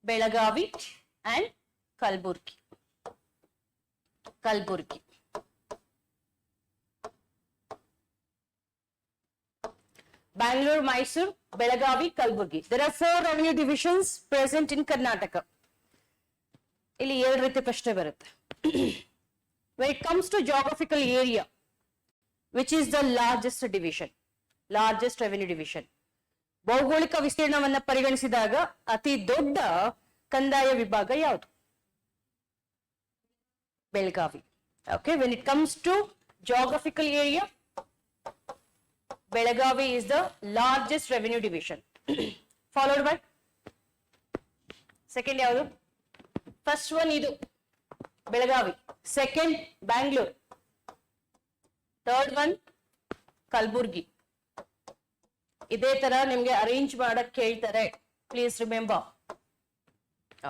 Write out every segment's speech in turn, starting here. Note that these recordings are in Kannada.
Belagavi and Kalaburagi. Bangalore, Mysore, Belagavi, Kalburgi. There are 4 revenue divisions present in Karnataka. ಇಲ್ಲಿ 2 ರೀತಿ ಪ್ರಶ್ನೆ ಬರುತ್ತೆ. When it comes to geographical area, which is the largest revenue division? ಭೌಗೋಳಿಕ ವಿಸ್ತೀರ್ಣವನ್ನ ಪರಿಗಣಿಸಿದಾಗ ಅತಿ ದೊಡ್ಡ ಕಂದಾಯ ವಿಭಾಗ ಯಾವುದು? Belagavi. Okay, when it comes to geographical area, Belagavi is the largest revenue division. Followed by second ಯಾವುದು? First one ಇದು Belagavi, second Bangalore, third one Kalburgi. ಇದೇ ತರ ನಿಮಗೆ ಅರೇಂಜ್ ಮಾಡಕ್ ಕೇಳ್ತಾರೆ, please remember.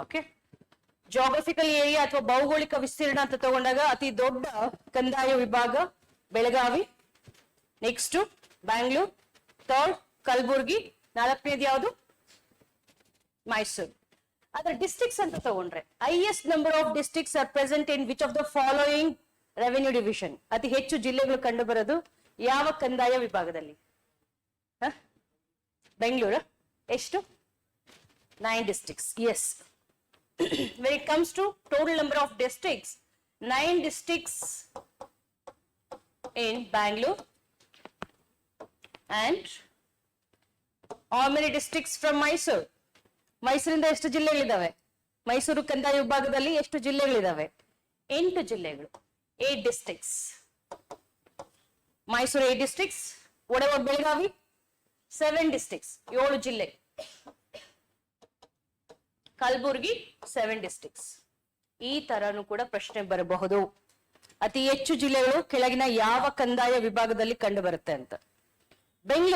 Okay, geographical area ಅಥವಾ ಭೌಗೋಳಿಕ ವಿಸ್ತೀರ್ಣ ಅಂತ ತಗೊಂಡಾಗ ಅತಿ ದೊಡ್ಡ ಕಂದಾಯ ವಿಭಾಗ ಬೆಳಗಾವಿ, ನೆಕ್ಸ್ಟ್ ಬ್ಯಾಂಗ್ಳೂರ್, ಥರ್ಡ್ ಕಲಬುರ್ಗಿ, 4ನೇದು ಯಾವುದು? ಮೈಸೂರು. ಅದರ ಡಿಸ್ಟ್ರಿಕ್ಟ್ಸ್ ಅಂತ ತಗೊಂಡ್ರೆ highest number of districts are present in which of the following revenue division? ಅತಿ ಹೆಚ್ಚು ಜಿಲ್ಲೆಗಳು ಕಂಡು ಬರೋದು ಯಾವ ಕಂದಾಯ ವಿಭಾಗದಲ್ಲಿ? ಬೆಂಗಳೂರು. ಎಷ್ಟು? 9 districts. Yes. When it comes to total number of districts, 9 districts in Bangalore, and how many districts from Mysore? ಮೈಸೂರಿಂದ ಎಷ್ಟು ಜಿಲ್ಲೆಗಳಿದಾವೆ? ಮೈಸೂರು ಕಂದಾಯ ವಿಭಾಗದಲ್ಲಿ ಎಷ್ಟು ಜಿಲ್ಲೆಗಳಿದಾವೆ? 8 ಜಿಲ್ಲೆಗಳು, 8 districts. Mysuru 8 districts. What about Belagavi? 7 districts, 7 ಜಿಲ್ಲೆ. ಕಲಬುರ್ಗಿ 7 districts. ಈ ತರನು ಕೂಡ ಪ್ರಶ್ನೆ ಬರಬಹುದು. ಅತಿ ಹೆಚ್ಚು ಜಿಲ್ಲೆಗಳು ಕೆಳಗಿನ ಯಾವ ಕಂದಾಯ ವಿಭಾಗದಲ್ಲಿ ಕಂಡು ಬರುತ್ತೆ ಅಂತ? ಬೆಂಗಳೂರು